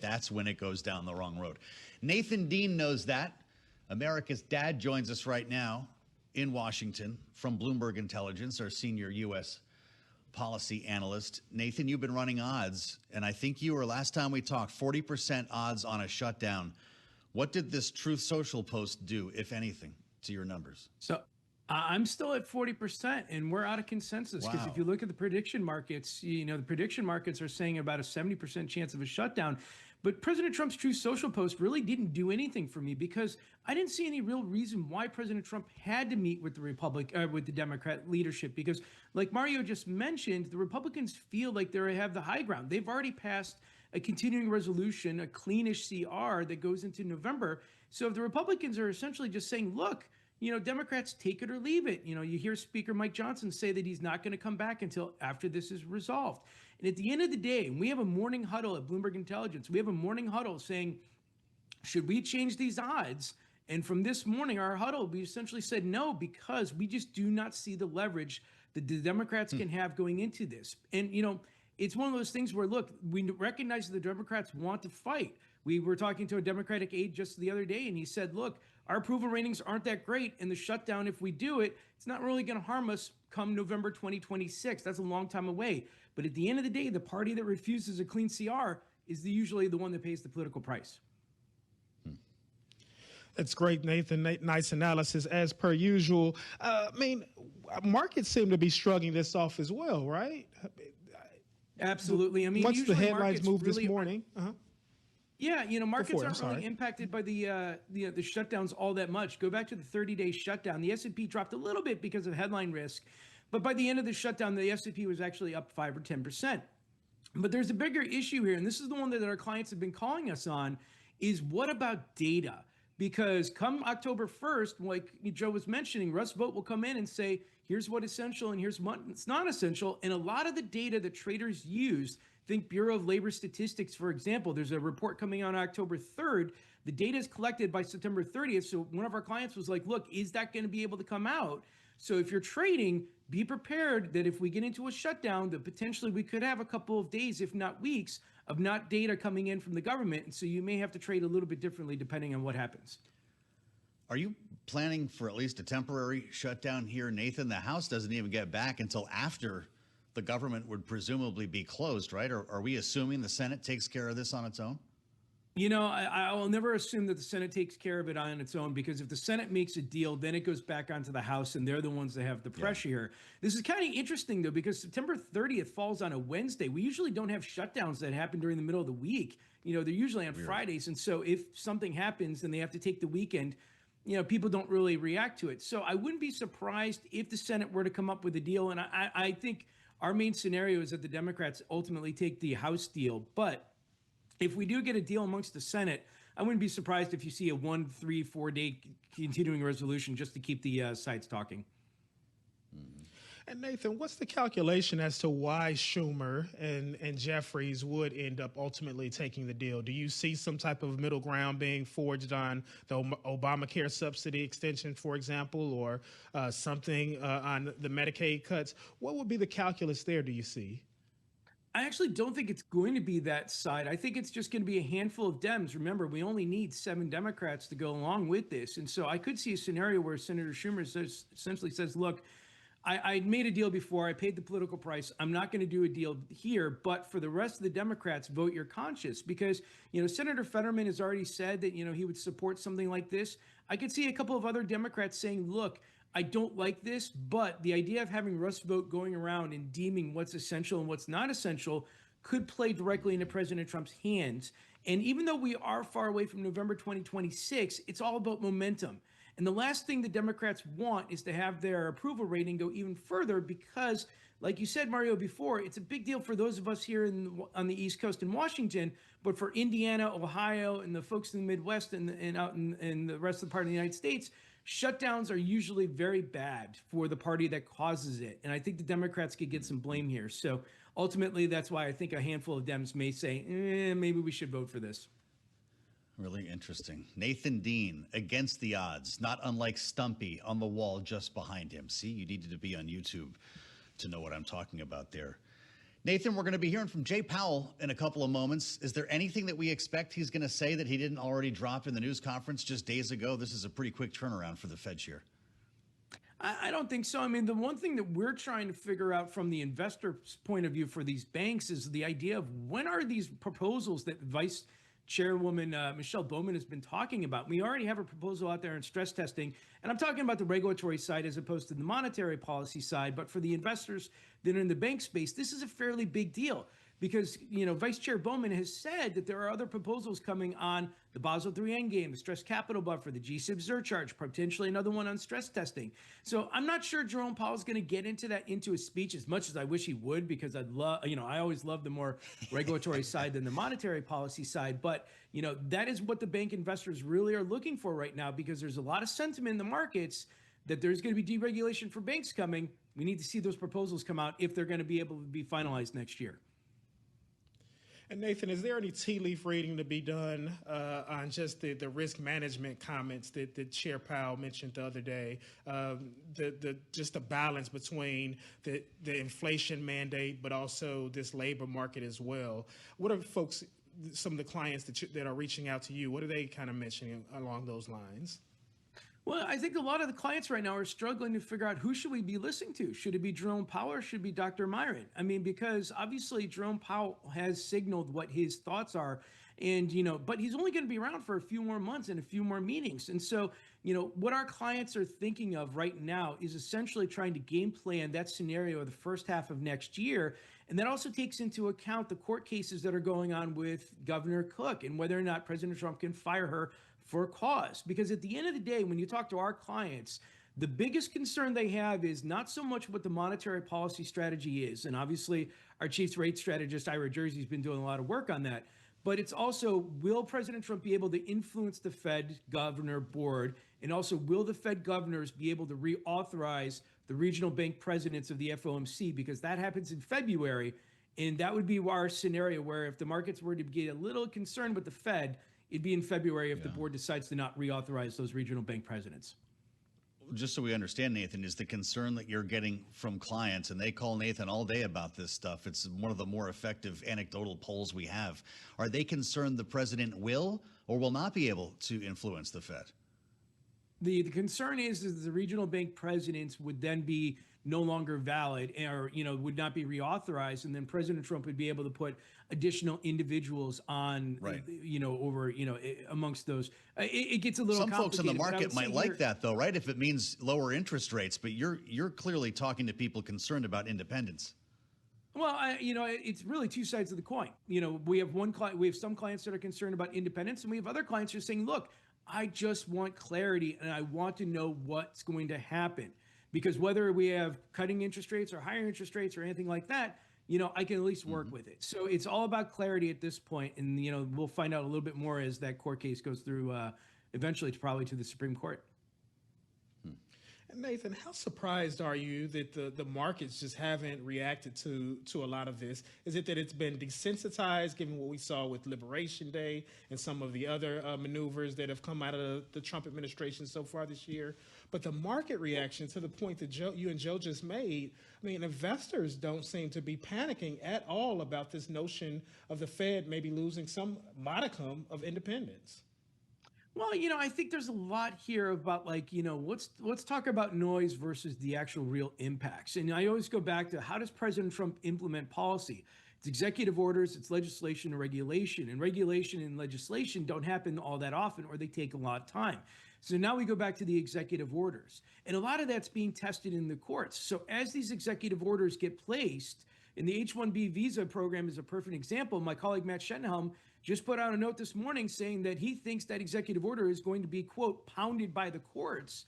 That's when it goes down the wrong road. Nathan Dean knows that. America's dad joins us right now in Washington from Bloomberg Intelligence, our senior U.S. policy analyst. Nathan, you've been running odds, and I think you were, last time we talked, 40% odds on a shutdown. What did this Truth Social post do, if anything, to your numbers? So I'm still at 40%, and we're out of consensus because if you look at the prediction markets, the prediction markets are saying about a 70% chance of a shutdown. But President Trump's Truth Social post really didn't do anything for me because I didn't see any real reason why President Trump had to meet with the Democrat leadership. Because, like Mario just mentioned, the Republicans feel like they have the high ground. They've already passed a continuing resolution, a cleanish CR that goes into November. So if the Republicans are essentially just saying, look, Democrats take it or leave it. You hear Speaker Mike Johnson say that he's not going to come back until after this is resolved. And at the end of the day, and we have a morning huddle at Bloomberg Intelligence, we have a morning huddle saying, should we change these odds? And from this morning, our huddle, we essentially said no, because we just do not see the leverage that the Democrats can have going into this. And, it's one of those things where, look, we recognize the Democrats want to fight. We were talking to a Democratic aide just the other day, and he said, look, our approval ratings aren't that great, and the shutdown, if we do it, it's not really going to harm us come November 2026. That's a long time away. But at the end of the day, the party that refuses a clean CR is usually the one that pays the political price. That's great, Nathan. Nice analysis, as per usual. Markets seem to be shrugging this off as well, right? Absolutely. Once the headlines moved this morning. Yeah, markets aren't really impacted by the shutdowns all that much. Go back to the 30-day shutdown. The S&P dropped a little bit because of headline risk, but by the end of the shutdown, the S&P was actually up 5 or 10%. But there's a bigger issue here, and this is the one that our clients have been calling us on, is what about data? Because come October 1st, like Joe was mentioning, Russ Vought will come in and say, here's what's essential and here's what's not essential. And a lot of the data that traders use, think Bureau of Labor Statistics, for example, there's a report coming on October 3rd. The data is collected by September 30th. So one of our clients was like, look, is that going to be able to come out? So if you're trading, be prepared that if we get into a shutdown, that potentially we could have a couple of days, if not weeks, of not data coming in from the government. And so you may have to trade a little bit differently depending on what happens. Are you planning for at least a temporary shutdown here, Nathan? The House doesn't even get back until after the government would presumably be closed, right? Or are we assuming the Senate takes care of this on its own? I will never assume that the Senate takes care of it on its own, because if the Senate makes a deal, then it goes back onto the House, and they're the ones that have the pressure here. This is kind of interesting, though, because September 30th falls on a Wednesday. We usually don't have shutdowns that happen during the middle of the week. They're usually on Fridays. And so if something happens and they have to take the weekend, people don't really react to it. So I wouldn't be surprised if the Senate were to come up with a deal. And I think our main scenario is that the Democrats ultimately take the House deal. But if we do get a deal amongst the Senate, I wouldn't be surprised if you see a 1, 3, 4-day continuing resolution just to keep the sides talking. Mm-hmm. And Nathan, what's the calculation as to why Schumer and Jeffries would end up ultimately taking the deal? Do you see some type of middle ground being forged on the Obamacare subsidy extension, for example, or something on the Medicaid cuts? What would be the calculus there, do you see? I actually don't think it's going to be that side. I think it's just going to be a handful of Dems. Remember, we only need 7 Democrats to go along with this. And so I could see a scenario where Senator Schumer essentially says, look, I made a deal before. I paid the political price. I'm not going to do a deal here. But for the rest of the Democrats, vote your conscience. Because, Senator Fetterman has already said that, he would support something like this. I could see a couple of other Democrats saying, look, I don't like this, but the idea of having Russ Vought going around and deeming what's essential and what's not essential could play directly into President Trump's hands. And even though we are far away from November 2026, it's all about momentum. And the last thing the Democrats want is to have their approval rating go even further because, like you said, Mario, before, it's a big deal for those of us here on the East Coast in Washington, but for Indiana, Ohio, and the folks in the Midwest and out in the rest of the part of the United States, shutdowns are usually very bad for the party that causes it. And I think the Democrats could get some blame here. So ultimately, that's why I think a handful of Dems may say, maybe we should vote for this. Really interesting. Nathan Dean, against the odds, not unlike Stumpy on the wall just behind him. See, you needed to be on YouTube to know what I'm talking about there. Nathan, we're going to be hearing from Jay Powell in a couple of moments. Is there anything that we expect he's going to say that he didn't already drop in the news conference just days ago? This is a pretty quick turnaround for the Fed chair. I don't think so. I mean, the one thing that we're trying to figure out from the investor's point of view for these banks is the idea of when are these proposals that Vice Chairwoman Michelle Bowman has been talking about. We already have a proposal out there in stress testing, and I'm talking about the regulatory side as opposed to the monetary policy side. But for the investors that are in the bank space, this is a fairly big deal because, Vice Chair Bowman has said that there are other proposals coming on the Basel III Endgame, the stress capital buffer, the GSIB surcharge, potentially another one on stress testing. So I'm not sure Jerome Powell's going to get into that into his speech as much as I wish he would, because I'd love, I always love the more regulatory side than the monetary policy side. But, that is what the bank investors really are looking for right now, because there's a lot of sentiment in the markets that there's going to be deregulation for banks coming. We need to see those proposals come out if they're going to be able to be finalized next year. And Nathan, is there any tea leaf reading to be done on just the risk management comments that Chair Powell mentioned the other day? Just the balance between the inflation mandate, but also this labor market as well. What are folks, some of the clients that are reaching out to you, what are they kind of mentioning along those lines? Well, I think a lot of the clients right now are struggling to figure out who should we be listening to. Should it be Jerome Powell or should it be Dr. Myron? I mean, because obviously Jerome Powell has signaled what his thoughts are, and, but he's only going to be around for a few more months and a few more meetings. And so, what our clients are thinking of right now is essentially trying to game plan that scenario of the first half of next year. And that also takes into account the court cases that are going on with Governor Cook and whether or not President Trump can fire her for a cause. Because at the end of the day, when you talk to our clients, the biggest concern they have is not so much what the monetary policy strategy is. And obviously, our chief rate strategist, Ira Jersey, has been doing a lot of work on that. But it's also, will President Trump be able to influence the Fed governor board? And also, will the Fed governors be able to reauthorize the regional bank presidents of the FOMC? Because that happens in February. And that would be our scenario where if the markets were to get a little concerned with the Fed, it'd be in February if the board decides to not reauthorize those regional bank presidents. Just so we understand, Nathan, is the concern that you're getting from clients, and they call Nathan all day about this stuff. It's one of the more effective anecdotal polls we have. Are they concerned the president will or will not be able to influence the Fed? The concern is the regional bank presidents would then be no longer valid, or would not be reauthorized, and then President Trump would be able to put additional individuals on, right, amongst those. It gets a little some folks in the complicated, market might like that, though, right? If it means lower interest rates, but you're clearly talking to people concerned about independence. Well, it's really two sides of the coin. We have we have some clients that are concerned about independence, and we have other clients who are saying, look, I just want clarity and I want to know what's going to happen. Because whether we have cutting interest rates or higher interest rates or anything like that, I can at least work with it. So it's all about clarity at this point. And, we'll find out a little bit more as that court case goes through, eventually probably to the Supreme Court. Nathan, how surprised are you that the markets just haven't reacted to a lot of this? Is it that it's been desensitized, given what we saw with Liberation Day and some of the other maneuvers that have come out of the Trump administration so far this year? But the market reaction, to the point that you and Joe just made, I mean, investors don't seem to be panicking at all about this notion of the Fed maybe losing some modicum of independence. Well, I think there's a lot here about let's talk about noise versus the actual real impacts. And I always go back to, how does President Trump implement policy? It's executive orders, it's legislation and regulation. And regulation and legislation don't happen all that often, or they take a lot of time. So now we go back to the executive orders. And a lot of that's being tested in the courts. So as these executive orders get placed, and the H-1B visa program is a perfect example. My colleague Matt Schenhelm just put out a note this morning saying that he thinks that executive order is going to be, quote, pounded by the courts.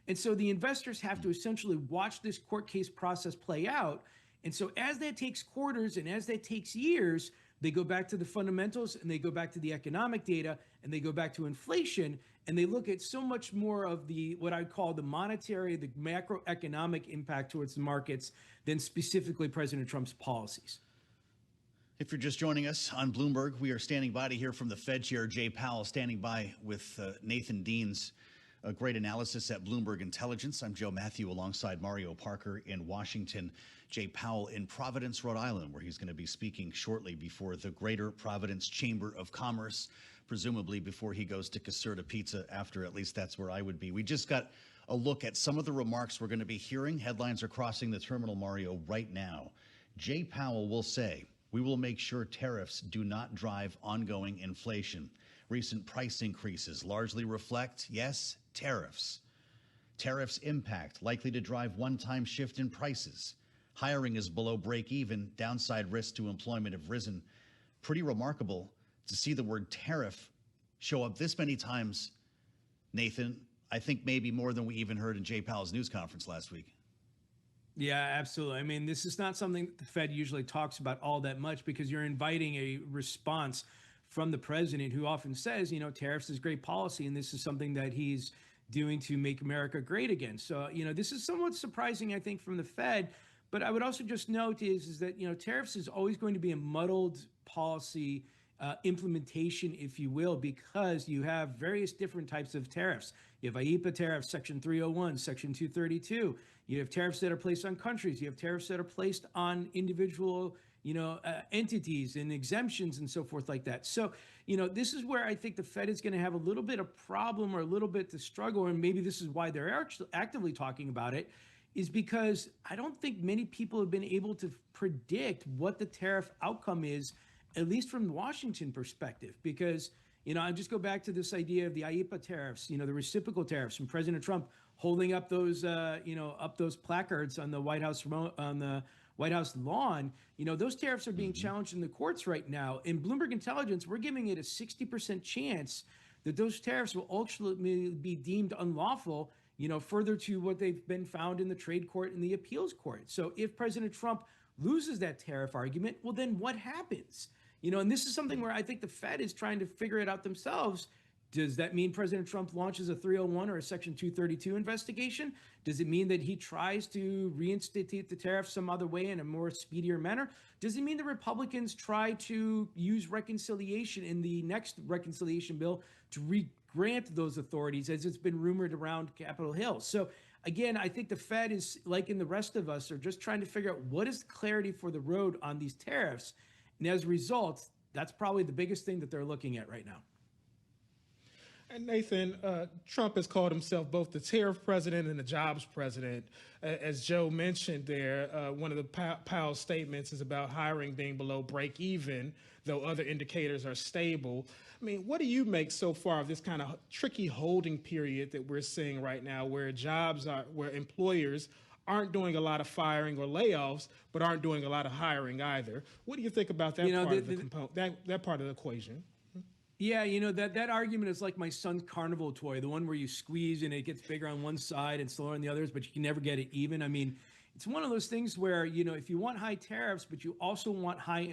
And so the investors have to essentially watch this court case process play out. And so as that takes quarters and as that takes years, they go back to the fundamentals and they go back to the economic data and they go back to inflation, and they look at so much more of the, what I'd call the monetary, the macroeconomic impact towards the markets than specifically President Trump's policies. If you're just joining us on Bloomberg, we are standing by to hear from the Fed Chair, Jay Powell, standing by with Nathan Dean's A great analysis at Bloomberg Intelligence. I'm Joe Matthew alongside Mario Parker in Washington, Jay Powell in Providence, Rhode Island, where he's going to be speaking shortly before the Greater Providence Chamber of Commerce, presumably before he goes to Caserta Pizza after. At least that's where I would be. We just got a look at some of the remarks we're going to be hearing. Headlines are crossing the terminal, Mario, right now. Jay Powell will say, "We will make sure tariffs do not drive ongoing inflation. Recent price increases largely reflect, yes, tariffs. Tariffs impact likely to drive one-time shift in prices. Hiring is below break even. Downside risks to employment have risen." Pretty remarkable to see the word tariff show up this many times, Nathan. I think maybe more than we even heard in Jay Powell's news conference last week. Yeah, absolutely. I mean, this is not something that the Fed usually talks about all that much because you're inviting a response from the president, who often says, you know, tariffs is great policy, and this is something that he's doing to make America great again. So, you know, this is somewhat surprising, I think, from the Fed. But I would also just note is that, you know, tariffs is always going to be a muddled policy implementation, if you will, because you have various different types of tariffs. You have IEEPA tariffs, Section 301, Section 232. You have tariffs that are placed on countries. You have tariffs that are placed on individual entities and exemptions and so forth like that. So, you know, this is where I think the Fed is going to have a little bit of problem or a little bit to struggle, and maybe this is why they're actually actively talking about it, is because I don't think many people have been able to predict what the tariff outcome is, at least from the Washington perspective, because, you know, I just go back to this idea of the IEEPA tariffs, you know, the reciprocal tariffs from President Trump holding up those, up those placards on the White House lawn. You know, those tariffs are being challenged in the courts right now. In Bloomberg Intelligence, we're giving it a 60% chance that those tariffs will ultimately be deemed unlawful, you know, further to what they've been found in the trade court and the appeals court. So if President Trump loses that tariff argument, well, then what happens? You know, and this is something where I think the Fed is trying to figure it out themselves. Does that mean President Trump launches a 301 or a Section 232 investigation? Does it mean that he tries to reinstitute the tariff some other way in a more speedier manner? Does it mean the Republicans try to use reconciliation in the next reconciliation bill to re-grant those authorities, as it's been rumored around Capitol Hill? So again, I think the Fed is, like in the rest of us, are just trying to figure out what is the clarity for the road on these tariffs. And as a result, that's probably the biggest thing that they're looking at right now. And Nathan, Trump has called himself both the tariff president and the jobs president. As Joe mentioned there, one of the Powell statements is about hiring being below break even, though other indicators are stable. I mean, what do you make so far of this kind of tricky holding period that we're seeing right now, where where employers aren't doing a lot of firing or layoffs, but aren't doing a lot of hiring either? What do you think about that part of the component, that part of the equation? Yeah, you know, that argument is like my son's carnival toy, the one where you squeeze and it gets bigger on one side and slower on the others, but you can never get it even. I mean, it's one of those things where, you know, if you want high tariffs, but you also want high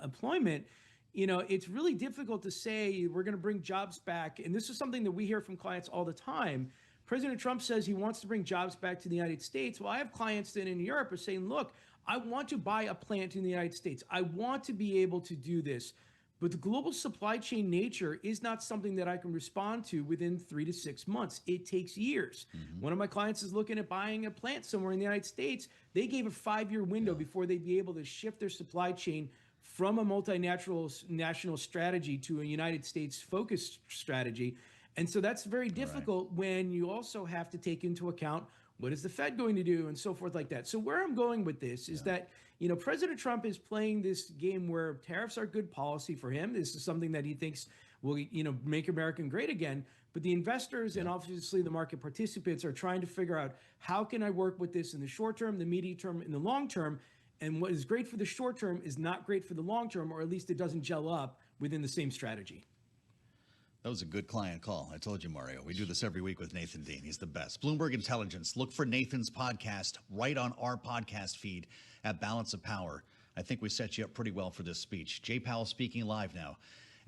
employment, you know, it's really difficult to say we're going to bring jobs back. And this is something that we hear from clients all the time. President Trump says he wants to bring jobs back to the United States. Well, I have clients that in Europe are saying, look, I want to buy a plant in the United States. I want to be able to do this. But the global supply chain nature is not something that I can respond to within 3 to 6 months. It takes years. One of my clients is looking at buying a plant somewhere in the United States. They gave a 5-year window before they'd be able to shift their supply chain from a multinational strategy to a United States focused strategy. And so that's very difficult when you also have to take into account what is the Fed going to do and so forth like that. So where I'm going with this is that, you know, President Trump is playing this game where tariffs are good policy for him. This is something that he thinks will, you know, make America great again. But the investors and obviously the market participants are trying to figure out, how can I work with this in the short term, the medium term, and the long term? And what is great for the short term is not great for the long term, or at least it doesn't gel up within the same strategy. That was a good client call. I told you, Mario. We do this every week with Nathan Dean. He's the best. Bloomberg Intelligence. Look for Nathan's podcast right on our podcast feed at Balance of Power. I think we set you up pretty well for this speech. Jay Powell speaking live now